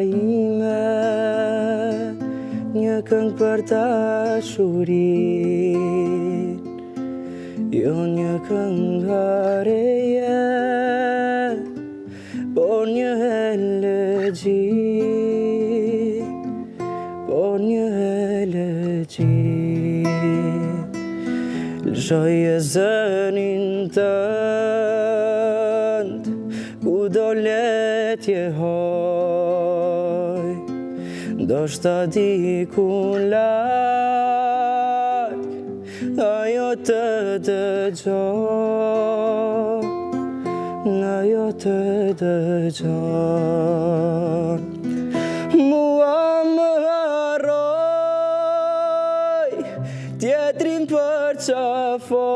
ime, një këngë për dashurin, jo një këngëreje, por një elegji, por një elegji. Lëshoje zënin tënd, ku do letje hoj, ndoshta dikun larg, ajo të dëgjon, ajo të dëgjon. Mua më harroj, tjetrin përqafoj,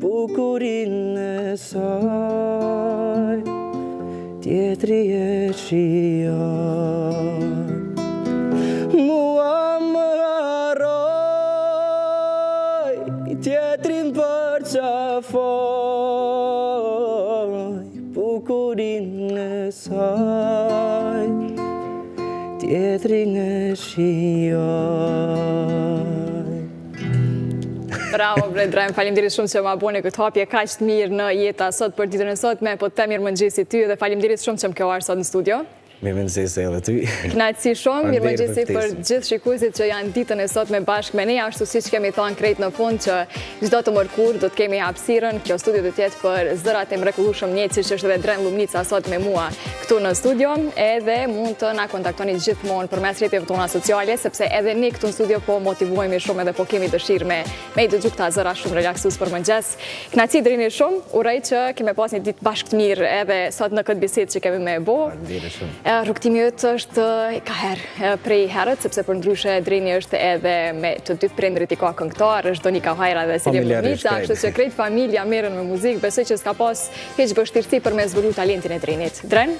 bukurinë e saj, tjetri e shijon. Mua më harroj, tjetrin përqafoj, bukurinë e saj, tjetrin e shijon. Bravo, Drem, faleminderit shumë që ma boni këtë hapje kaq të mirë në jeta sot për ditën e sotme, po të mirëmëngjesi ty dhe faleminderit shumë që më ke ardhur sot në studio. Mirëmëngjesi edhe ty. Kënaqësi shumë, mirëmëngjesi për gjithë shikuesit që janë ditën e sotme bashkë me ne, ashtu siç kemi thënë krejt në fund që çdo të mërkur do të kemi hapësirën, kjo studio do të jetë për zërat e mrekullueshëm njëjtë siç është edhe Drem Lumnica sot me mua këtu në studio, edhe mund të na kontaktoni gjithmonë përmes rrjeteve tona sociale, sepse edhe ne këtu në studio po motivohemi shumë edhe po kemi dëshirë me i dëgju këta zëra shumë relaksues për mëngjes. Kënaqësi Drini shumë, uroj që kemi pas një ditë bashkë të mirë edhe sot në këtë bisedë që kemi me bo. Rrugtimi ytë është ka herë prej herët, sepse për ndryshe Drini është edhe me të dy prindrit i ka këngëtar, është Donika Hajra dhe Selim Lumnica, kështu që krejt familja merren me muzikë, besoj që s'ka pas hiç vështirësi për me zbulu talentin e Drinit. Dren,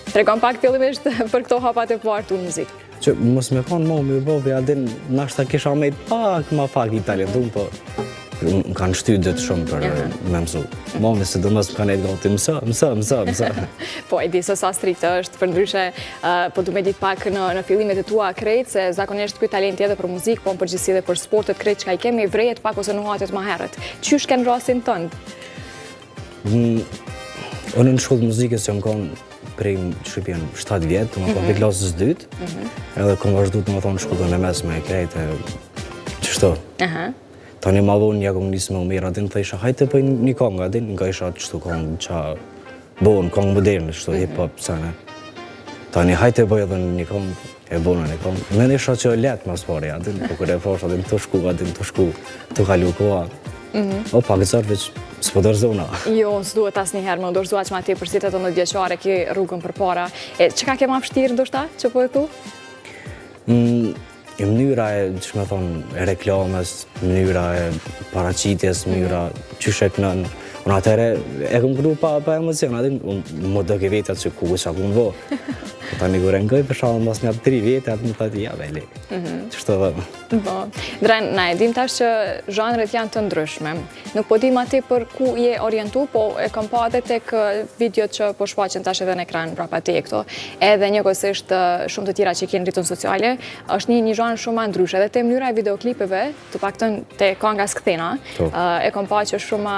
tregon pak fillimisht për këto hapat e parë të muzikë. Që mos me konë momi u bovi, adin nashta kisha me ma pak i talentum, po më kanë shtyjë dhëtë shumë për me mësu. Momi se do mos më kanë e gati, mësa. Po, e di se sa striktë është, për ndryshe, po du me ditë pak në fillimet e tua krejt, se zakonisht këtë talenti edhe për muzikë, po në përgjithësi edhe për sportet krejt që ka i kemi vrejet pak ose nuhatet ma herët. Qysh kënë rasin tënd? Unë në shkollë muzikës që më konë prej Shqipjen 7 vjetë, më konë për klasës 2, edhe konë vazhdu të më thonë shkollën e mesme e krejtë, qështo. Tani ma vonë ja konë njësë me umirë, adin të isha hajte për një kongë, adin nga isha qështu kongë qa bonë, kongë moderne, qështu hip-hop, sene. Tani hajte bëj edhe një kongë, e bonë një kongë. Me në isha që letë mas pari, adin, po kërë e fosh, adin të shku, të kalu koha. O, pak e cërë veç, s'po dërzona. Jo, s'duhet as njëherë më dorëzua që ma ti për sitet të në djeqare ki rrugën për para. Që ka ke ma fështirë ndoshta, që po e thu? Mënyra e, që me thonë, reklames, mënyra e paraqitjes, mënyra që sheknën. Unë atëre e këm kërru pa emocion, adin, më dëke vetët që ku që ku më vo. Ta një kërë ngëj, për shalën mas një 3 vjetë, atë më thati, ja, veli, qështë të dhe. Dren, na e dim tash që zhanret janë të ndryshme. Nuk po dim ati për ku je orientu, po e kam pa edhe tek videot që po shfaqen tash edhe në ekran prapa te këto. Edhe njëkohësisht shumë të tjera që kjenë rritën sociale, është një zhanr shumë ma ndryshe. Edhe te mënyra e videoklipeve, të paktën te kanga s'kthena, e kam pa që shumë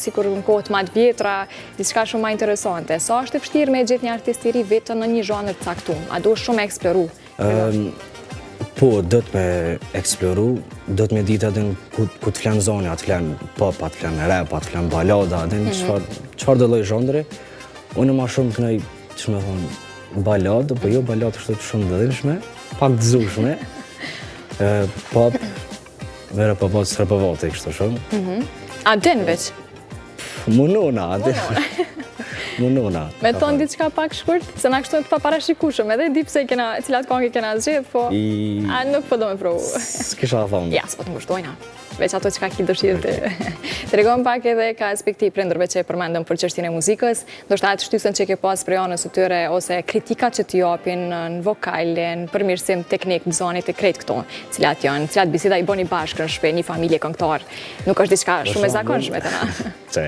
sikur në kohët ma të vjetra, diçka shumë ma interesante. Sa është e vështirë me gjithë një artist i ri vetëm në një zhanër të caktuar? A duhet shumë e eksploru? Po, do të me eksploru, do të me ditë adin ku të flenë zoni, atë flenë pop, atë flenë rap, atë flenë balada, adin qëfar dhe loj zhondre. Unë ma shumë kënej, që me thonë, baladë, po jo baladë është të shumë dëdhishme, pak të zushme, pop, mere popot, së repovote, kështë shumë. A din veç? Munona, adin. Munona. Me tonë diçka pak shkurt, se na kështu të pa parashikushëm, edhe di pse cilat kongi kena zgjedh, po nuk po do me provu. S'kisha thonë. Ja, s'po të ngushtojna. Veç ato që ka ki dëshirë të... Tregon pak edhe ka aspekti prindërve që e përmendëm për çështjen e muzikës, ndoshta atë shtysën që ke pas prej anës së tyre, ose kritikat që t'i japin në vokal, në përmirësim teknik, mëzonit e krejt këto, cilat janë, cilat biseda i boni bashkë në shpe, një familje këngëtar, nuk është diçka shumë e zakonshme të na. Që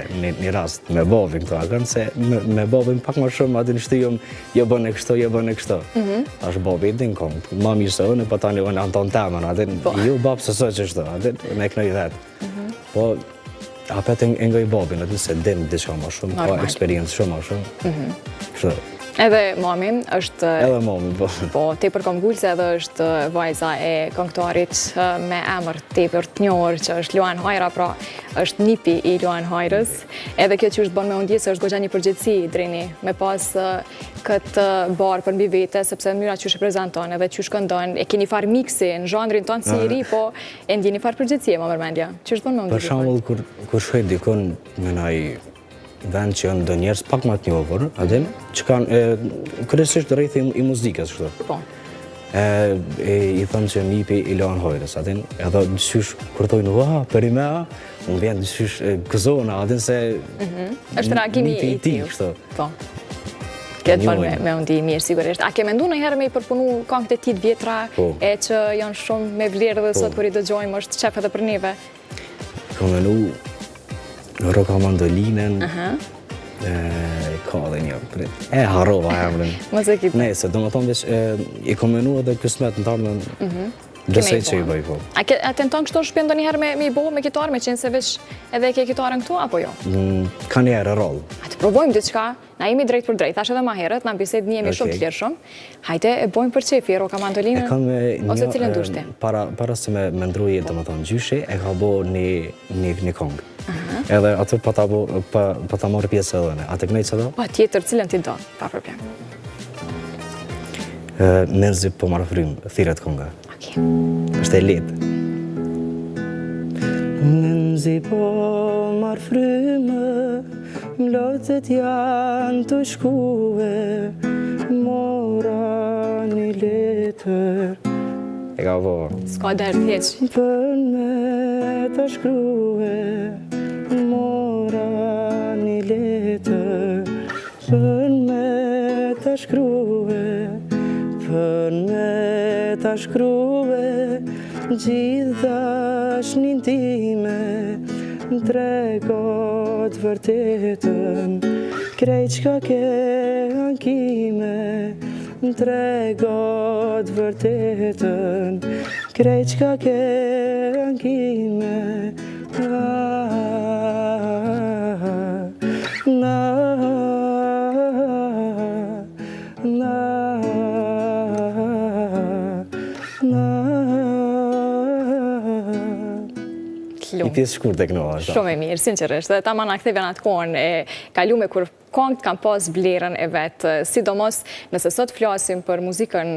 një rast me bovin këto akën, se me me babin pak më shumë, atin shtyjëm, jo bën e kështu. Tash babi din kong, ma mirë se unë, po tani unë anton temën, atin, ju babë se së që shto, atin, me kënoj vetë. Po, apet e ngoj babin, atin se din diçka ma shumë, ka eksperiencë shumë ma shumë. Kështu. Edhe mamin është... Edhe mamin, po. Po, tepër komgullse edhe është vajza e këngëtarit me emër tepër të njohur që është Luan Hajra, pra është nipi i Luan Hajrës. Edhe kjo që është bën me unë se është goxha një përgjithësi, Drini, me pas këtë barë për mbi vete, sepse në mënyra që shë prezenton edhe që shkëndon, e keni farë miksi në zhanrin tonë si i ri, po e ndjeni farë përgjithësi e më mërmendja. Që është bën me unë? Për shembull, kur shkoj dikon me naj vend që janë do njerëz pak më të njohur, adin, që kanë kryesisht rreth i muzikës kështu. Po. I thëmë që nipi i Luan Hajrës, adin, edhe dysysh kur thojnë, "Ua, Perimea", unë vjen dysysh gëzona, adin se është reagimi i tij kështu. Po. Këtë bën me undi mirë sigurisht. A ke menduar ndonjëherë me i përpunu këngët e tij të vjetra, e që janë shumë me vlerë dhe sot kur i dëgjojmë është qef edhe për neve? Kam menu Roka Mandolinën, ka dhe një, harova emrin. Mos e kitë. Nese, do më thonë veç, i kom menu edhe kësmet në tarmën, dësej që i bëj po. A tenton kështu shpjen do njëherë me i bo me kitarë, me qenë se veç edhe ke kitarën këtu, apo jo? Ka njerë rollë. A të provojmë diçka, na jemi drejt për drejt, thash edhe ma herët, na bised një jemi shumë të lirshëm. Hajde e bojmë për qefi, Roka Mandolinën, ose cilën dushti? Para se me ndruje, do më thonë, gjyshi, e ka bo një kongë. Edhe atë pa ta marrë pjesë edhe ne. A të kënejtë që do? Pa tjetër, cilën ti do, pa problem. Nërzi po marrë frymë, thiret konga. Është e letë. Nërzi po marrë frymë, mlotët janë të shkuve, mora një letër. E ka po. Ska dërë tjeq. Për me të shkruve, mora një letër. Për me të shkruve, për me të shkruve, gjithë dashnin time, tregot vërtetën, krejt qka ke ankime, tregot vërtetën, krejt qka ke ankime. I pjesë shkur të kënoa. Shumë e mirë, sinqerisht. Dhe ta ma në ktheve në atë kohën e kalume kur këngët kam pas vlerën e vetë. Sidomos nëse sot flasim për muzikën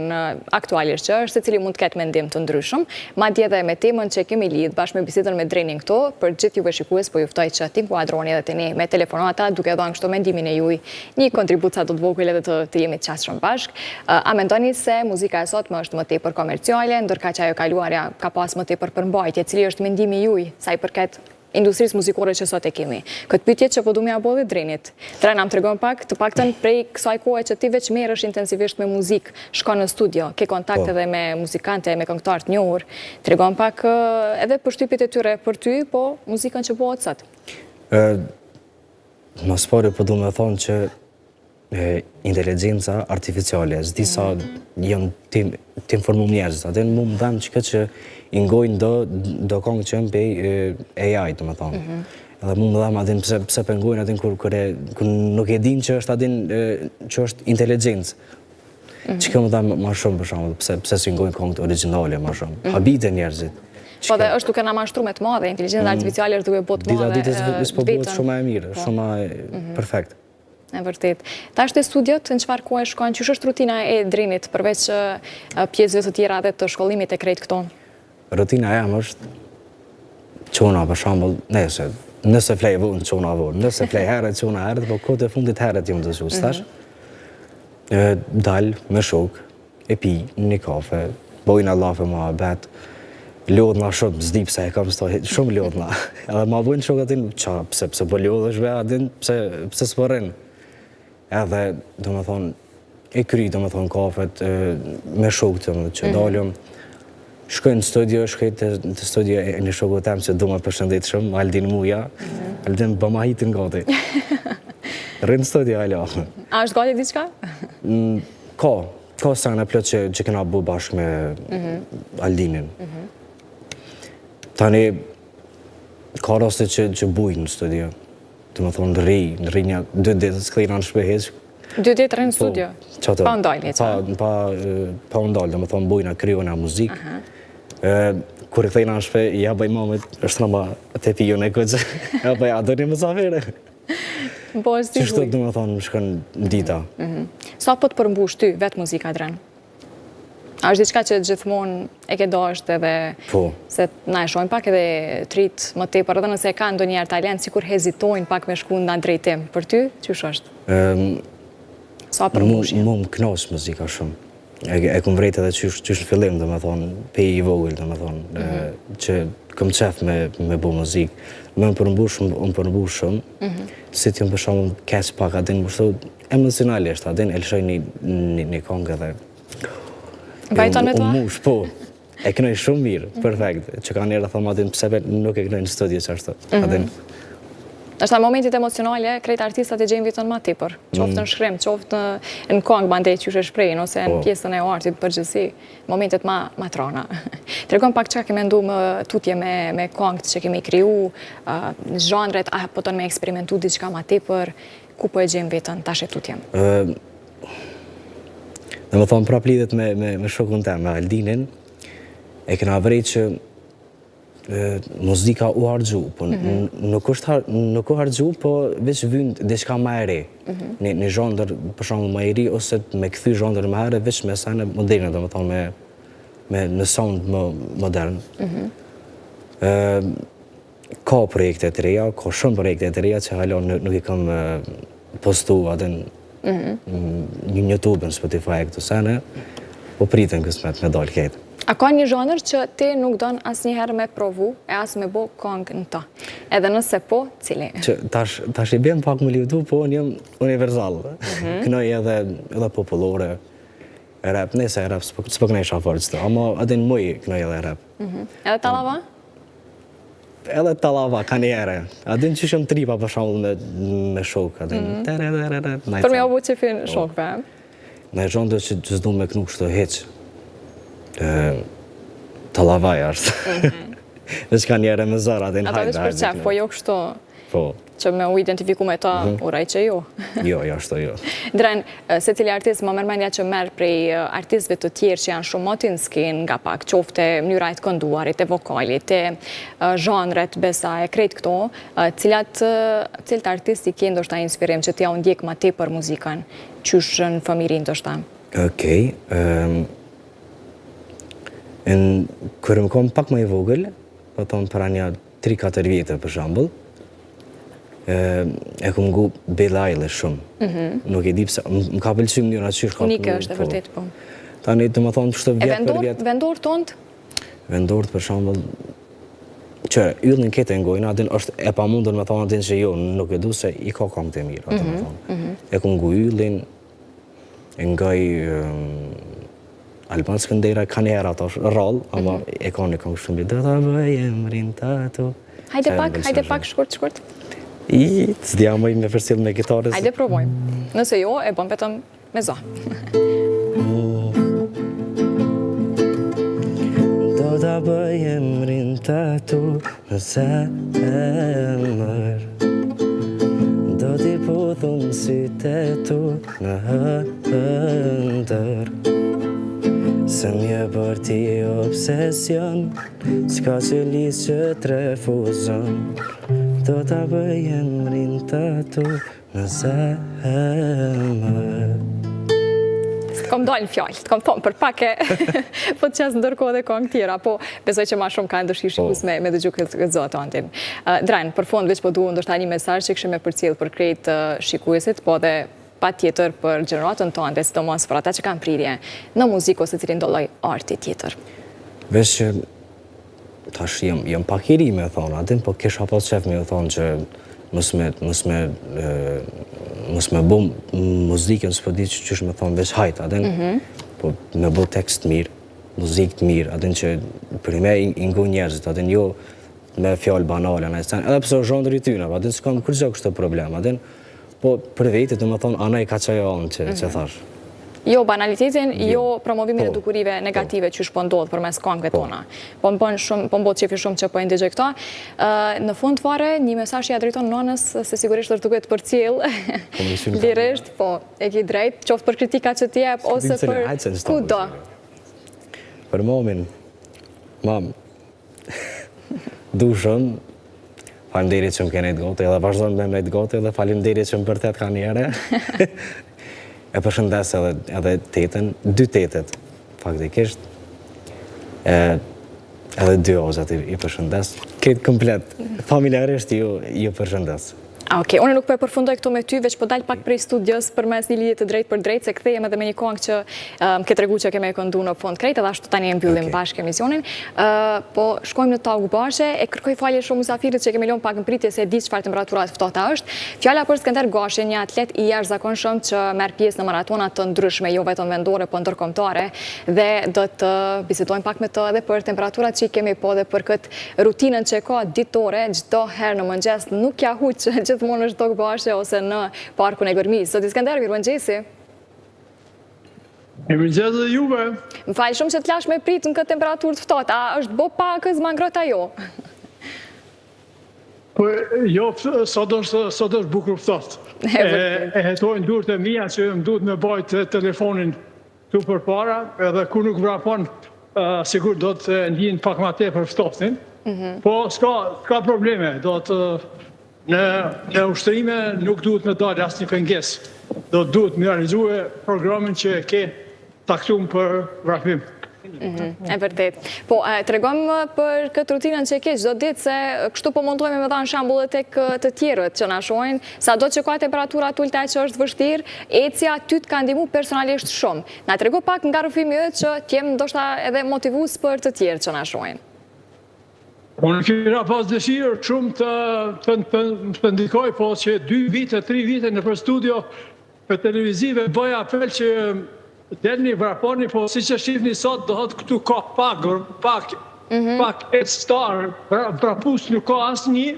aktualisht që është, se cili mund të ketë mendim të ndryshëm. Madje edhe me temën që kemi lidh bashkë me bisedën me Drenin këto, për gjithë juve shikues po juftoj që ti kuadroni edhe tani me telefonata duke dhënë kështu mendimin e juaj, një kontribut sa do të vogël edhe të jemi të qasshëm bashkë. A mendoni se muzika e sotme është më tepër komerciale, ndërka që ajo kaluarja ka pas më tepër përmbajtje, cili është mendimi juaj sa i përket industrisë muzikore që sot e kemi? Këtë pyetje që po du me abo dhe Drenit. Dren, na më tregon pak, të paktën prej kësaj kohe që ti veç merresh intensivisht me muzikë, shkon në studio, ke kontakt edhe me muzikante, me këngëtar të njohur. Tregon pak edhe përshtypjet e tyre për ty, po muzikën që bëhet sot. Mas pari po du me thonë që inteligenca artificiale, zdi sa janë të informu njerëzit, atë në mu më dhemë që i ngojnë do kongë që jënë pej AI, të më thonë. Edhe mu më dhemë adin pse për ngojnë adin kur nuk e din që është adin që është inteligencë. Që ke më dhemë ma shumë për shumë, pse si ngojnë kongët originale ma shumë. Habite njerëzit. Po dhe është duke nga mashtru me të madhe, inteligenca artificiale është duke botë madhe ditës po bëhet shumë e mirë, shumë e perfekt. E vërtet. Ta është e studiot, në qëfar kohë e shkojnë, qësh është rutina e Drenit, përveç pjesëve të tjera dhe të shkollimit e krejt këto? Rutina jam është qona, për shambull, nëse flej vunë, qona vunë, nëse flej herët, qona herët, po kote fundit herët jëmë të zhusë, tash. Dalë me shok, e pi, një kafe, bojnë allafe ma bet, lodhna shumë, zdi pse e kam stoj, shumë lodhna. Edhe ma bojnë shok atin, qa, pse po lodhësh be atin, pse s'po rinë. Edhe, do me thonë, e kry, do me thonë, kafet, me shok të më që daljëm, shkoj në studio, shkoj të studio e një shokët tem që do me përshëndet shumë, Aldin Muja, Aldin bëma hitin gati. Rrinë studio, alo. A është gati diçka? Ka sana plot që kena bu bashkë me Aldinin. Tani, ka raste që bujnë në studio. Të më thonë, rri një 2 ditë, s'klejna në shpeheq. 2 ditë rrinë në studio? Pa ndalje, që? Pa ndalje, të më thonë, bujna, kryona muzikë. Kur i klejna në shpe, ja bëj mamit, është në ma të piju në këtë, ja bëj, a do një mësafire. Që shtë të më thonë, më shkën dita. Sa po të përmbush ty, vetë muzika Dren? A është diçka që gjithmonë e ke dashur edhe se na e shohim pak edhe trit më tepër, edhe nëse ka ndonjëherë talent, sikur hezitojnë pak me shku në drejtim. Për ty, ç'është është? Sa përmbushje? Mu më kënaq muzika shumë. E kom vrejt edhe qysh në fillim, dhe me thonë, pe i vogël, dhe me thonë, që këm qef me bu muzikë. Me më përmbush shumë, si t'jom për shumë kes pak, adin më shtu emocionalisht, adin e lëshoj një kongë edhe Bajton me toa? Mush, po. E kënoj shumë mirë, perfekt. Që ka njerë dhe thonë adin pëse nuk e kënoj në studio që ashtu. Është në momentit emocionale, krejt artistat e gjejnë vitën ma tipër. Qoftë në shkrim, qoftë në kongë bandej që shë shprejnë, ose në pjesën e artit përgjithsi, momentet ma trona. Tregon pak që kemi ndu më tutje me kongët që kemi kriju, në zhanret, po tonë me eksperimentu diçka ma tipër, ku po e gjejnë vitën, tash e tutjem? Dhe më thonë prap lidhet me shokun tem, me Aldinin, e këna vrejt që muzika u hargju, po nuk u hargju, po veç vynd diçka ma e re. Një zhondër, për shumë ma e ri, ose me këthy zhondër ma ere, veç me sene moderne, dhe më thonë me sound më modern. Ka projekte të reja, ka shumë projekte të reja, që halon nuk i kam postu adin një YouTube në Spotify e këtu sene, po pritën kësmet me dalë ketë. A ka një zhanër që ti nuk donë asë njëherë me provu e asë me bo kongë në ta? Edhe nëse po, cili? Tash i bjem pak më liudu, po unë jem universal. Kënoj edhe populore, rap, nëse rap, s'po kënej shafar qëtë, ama adin muj kënoj edhe rap. Edhe talava? Edhe talava, ka njere. Adin që shumë tripa për shumë me shok, adin Për me obu që fin shokve? Në e zhondë që s'du me kënu kështë heqë. Talavaj është. Veç ka njere me zara, adin hajde. Ata veç për qef, po jo kështu që me u identifiku me ta, uraj që jo. Jo, ashtu jo. Dren, se cili artist më mërmendja që merë prej artistëve të tjerë që janë shumë motin skin nga pak, qofte mënyrajt kënduarit, e vokalit, e zhanret, besa, e krejt këto, cilt artist i kje ndoshta inspirim që t'ja ndjek ma te për muzikën, qysh në fëmirin ndoshta? Okej. Kërë më kom pak më i vogël, po tonë para një 3-4 vjetë për shambull, e kom ngu Billie Eilish shumë. Nuk e di pëse, më ka pëlqy mënyra qysh ka... Unike është e vërtet, po. Tani të më thonë pështë vjetë për vjetë... E vendorë tëndë? Vendorët për shambull, që yllin kete ngojnë, adin është e pa mundën me thonë adin që jo, nuk e du se i ka kongë të mirë, atë më thonë. E kom ngu yllin, ngaj... Alban Skëndera ka një herë ato rallë, ama e ka një kongë shumë do të bëjem rin tatu. Hajde pak, shkurt. S'dja mëj me përsil me gitarës. Hajde provojmë. Nëse jo, e bëm vetëm me za. Do të bëjem rin tatu në zemër. Do t'i puthun sytë tu në hëndër. Se mje për ti obsesion, s'ka që lisë që t'refuzon. Do t'a bëjem rin tatu në zemër. S'kom dalë në fjallë, t'kom thonë për pak e po të qesë ndërkohë dhe kongë tjera, po besoj që ma shumë ka ndërshirë shikus me dëgju këtë zotë antin. Drajnë, për fond, veç po duhu ndërshta një mesazh që këshme për cilë për krejt shikuesit, po dhe pa tjetër për gjeneratën tonë, si të mos për ata që kanë prirje në muzikë ose cilin dolloj arti tjetër. Vesh që tash jem pak i ri me thonë, adin, po kisha pas qef me thonë që mos me bo muzikën, s'po di që qysh me thonë veç hajt, adin, po me bo tekst mirë, muzikë të mirë, adin që për me ingu njerëzit, adin jo me fjallë banale, edhe pëse o zhondër i tyna, adin s'kam kërgjë kështë problem, adin, Po, për vete, do më thonë, ana i ka qajo anë që thash. Jo banalitetin, jo promovimin e dukurive negative që shpo ndodhë për mes këngëve tona. Po më bëtë qefi shumë që po e ndigje këta. Në fund fare, një mesazh që ja drejton nënës se sigurisht është duke të përcjell. Lirisht, po, e ki drejt, qoftë për kritika që t'jep, ose për ku do. Për momin, mam, dushën, falimderit që më kene të gote, edhe vazhdojnë me me të gote, edhe falimderit që më bërtet ka njere. E përshëndes edhe tetën, 2 tetet, faktikisht. Edhe 2 ozat i përshëndes. Këtë komplet, familjarisht ju përshëndes. Oke, unë nuk po e përfundoj këto me ty, veç po dalë pak prej studios për mes një lidhje të drejt për drejt, se kthejem edhe me një këngë që ke tregu që keme e këndu në fond krejt, edhe ashtu tani e mbyllim bashkë emisionin. Po shkojmë në Talluk Bashe, e kërkoj falje shumë musafirit që kemi lënë pak në pritje se di çfarë temperaturat ftohta është. Fjala për Skënder Gashi, një atlet i jashtëzakonshëm që merr pjesë në maratona të ndryshme, jo vetëm vendore, po ndërkombëtare, dhe do të bisedojmë pak me të edhe për temperaturat që kemi, po dhe për këtë rutinën që ka ditore, çdo herë në mëngjes nuk ja huq gjithmonë në Talluk Bashe ose në parkun e Gërmisë. Zoti Skënder, mirëmëngjesi. Mirëmëngjes dhe juve. Më falë shumë që t'lash me prit në këtë temperaturë të ftohtë. A është bo pakës më ngrohtë ajo? Po jo, sot është bukur ftohtë. E hetojnë durët e mia që më duhet me bajt telefonin tu përpara, edhe ku nuk vrapon, sigur do të ndjen pak më tepër ftohtin. Po s'ka probleme, do të në ushtrime nuk duhet me dalë asnjë pengesë. Do duhet me realizue programin që ke taktuar për vrapim. E vërtet. Po, tregom për këtë rutinën që ke çdo ditë, se kështu po mundohemi me dhanë shembull tek të tjerët që na shohin, sado që ka temperatura të ulta që është vështirë, ecja ty të ka ndihmu personalisht shumë. Na trego pak nga rrëfimi yt që t'jem ndoshta edhe motivues për të tjerë që na shohin. Unë kira pas dëshirë shumë të ndikoj, po që 2 vite, 3 vite në për studio për televizive bëja apel që delni vraponi, po si që shifni sot do hëtë këtu ka pak e star, vrapus nuk ka asë një,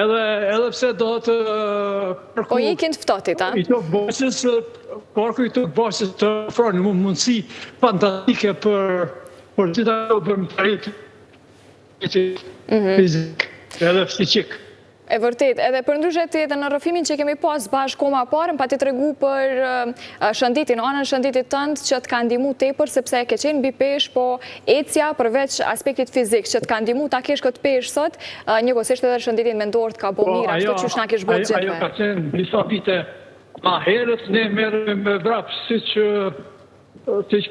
edhe pse do hëtë përku... Po ikin të ftohtit, a? I të bosës, porku i të bosës të ofronë mundësi fantastike për gjitha për më parit fizik, edhe psikik. E vërtet, edhe për ndryshet edhe në rrëfimin që kemi pas bashkë koma parën, pa ti tregu për shëndetin, anën shëndetit tëndë që të ka ndihmu tepër, sepse ke qenë mbi peshë, po ecja përveç aspektit fizik që të ka ndihmu ta kesh këtë peshë sot, njëkohësisht edhe shëndetin mendor të ka bo mirë, ashtu që shna kesh bërë gjithve. Ajo ka qenë disa vite ma herët, ne merë me vrapë, si që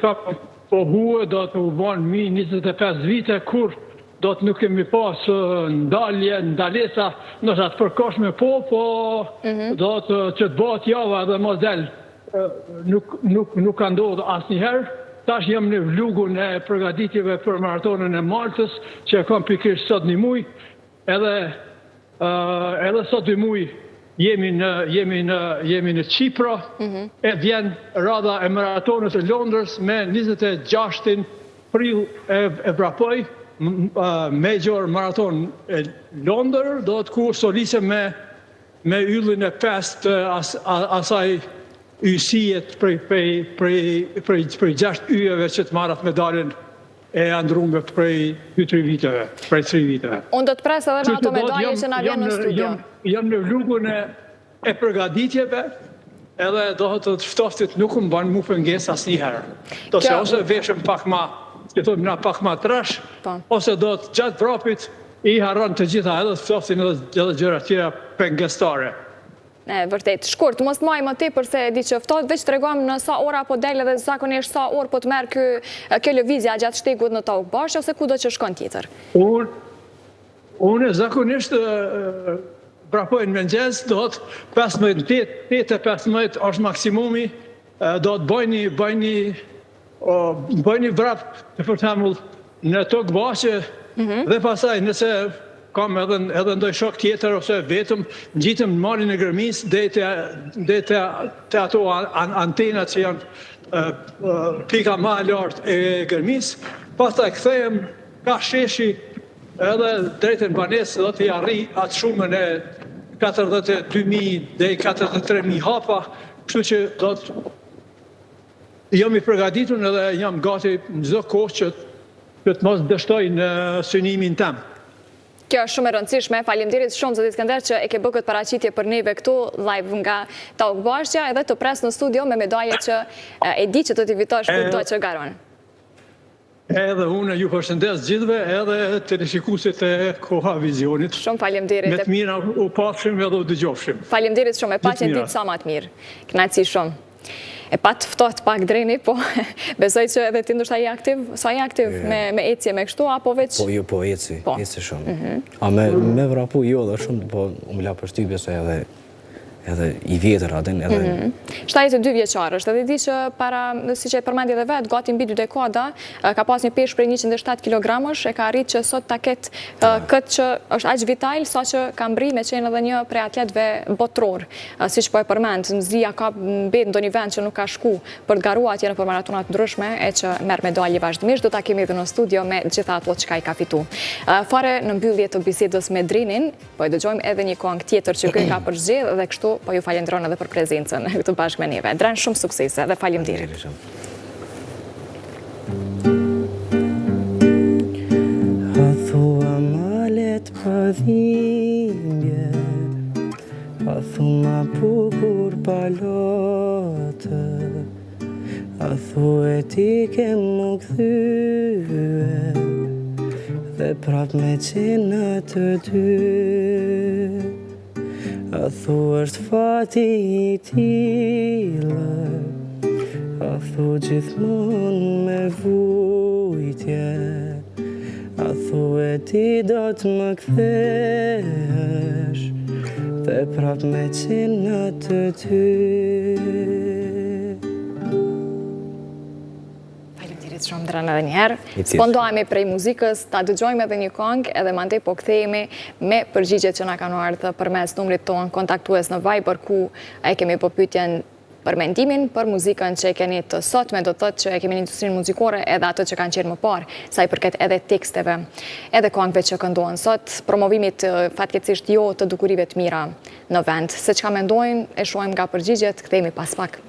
ka po huë, do të u vonë mi 25 vite, kur do të nuk kemi pas ndalesa, nësa të përkoshme po do të që të bëhet java dhe model nuk ka ndodhë asë njëherë. Tash jam në vlugun e përgatitjeve për maratonën e Maltës, që e kam pikrisht sot një muj, edhe sot një muj jemi në Qipra, e vjen rada e maratonës e Londrës me 26 prill e vrapoj, Major Marathon e Londër, do të ku solise me yllin e 5 asaj ysijet prej 6 yjeve që të marat medaljen e andrume prej 2-3 viteve, prej 3 viteve. Unë do të pres edhe me ato medalje që na vjen në studio. Jam në lugun e përgatitjeve, edhe do të ftoftit nuk më banë mu pënges asë njëherë. Do se ose veshëm pak ma që thëmë nga pak ma trash, ose do të gjatë vrapit i harron të gjitha edhe të ftoftin edhe gjëra tjera pengestare. Vërtet, shkurt, mos të maj më tepër se di që ftohet, veç të regojmë në sa ora po del edhe zakonisht sa orë po të merë kjo lëvizja gjatë shtegut në Talluk Bashe, ose ku do që shkon tjetër? Unë zakonisht vrapojnë mëngjes, do të 8-15 është maksimumi, do të bëjni vrap, për shembull, në Talluk Bashe, dhe pasaj nëse kam edhe ndoj shok tjetër, ose vetëm gjitëm në malin e Gërmisë, dhe të ato antenat që janë pika ma lartë e Gërmisë, pastaj kthehem ka sheshi edhe drejtën banesë, do t'i arri atë shumën e 42.000 dhe 43.000 hapa, kështu që do të jam i përgatitur edhe jam gati në çdo kohë që të mos dështoj në synimin tem. Kjo është shumë e rëndësishme. Faleminderit shumë zoti Skënder që e ke bërë këtë paraqitje për neve këtu live nga Talk Bashkja edhe të pres në studio me medaje që e di që do t'i vitosh kudo që garon. Edhe unë ju përshëndes gjithëve edhe teleshikuesit e Koha Vizionit. Shumë faleminderit. Me të mira u pafshim edhe u dëgjofshim. Faleminderit shumë, e paqen ditë sa më të mirë. Kënaqësi shumë. E pa të ftoht pak dreni, po besoj që edhe ti ndoshta je aktiv, sa je aktiv me ecje me kështu apo veç? Po eci shumë. A me vrapu jo dhe shumë, po më la përshtypje se edhe i vjetër atin. 72 vjeçar është, edhe di që para, si që e përmendi edhe vetë, gati mbi 2 dekada, ka pas një peshë prej 107 kg, e ka arrit që sot ta ketë këtë që është aq vital, sa që ka mbri me qenë edhe një prej atletëve botror, si që po e përmend, Zia ka mbet në do një vend që nuk ka shku për të garuar atje në për maratonat ndryshme, e që merr medalje vazhdimisht, do ta kemi edhe në studio me gjitha ato që i ka fitu. Fare në mbyllje të bisedës me Drinin, po e dëgjojmë edhe një këngë tjetër që ky ka përzgjedhë dhe kështu po ju falenderoj edhe për prezencën këtu bashkë me neve. Dren, shumë suksese dhe faleminderit. A thua malet pa dhimbje, a thua bukur pa lotë, a thua ti ke mu kthye dhe prap me qenë të dy. A thu është fati i tillë, a thu gjithmonë me vujtje, a thu e ti do të më kthesh dhe prap me qenë të ty. Shumë Dren edhe njëherë. Spondohemi prej muzikës, ta dëgjojmë edhe një këngë, edhe mandej po kthehemi me përgjigjet që na kanë ardhur përmes numrit tonë kontaktues në Viber, ku e kemi po pyetjen për mendimin për muzikën që e keni të sotme, do të thotë që e kemi në industrinë muzikore edhe ato që kanë qenë më parë, sa i përket edhe teksteve, edhe këngëve që këndohen sot, promovimit fatkeqësisht jo të dukurive të mira në vend. Se çka mendojnë, e shohim nga përgjigjet, kthehemi pas pak.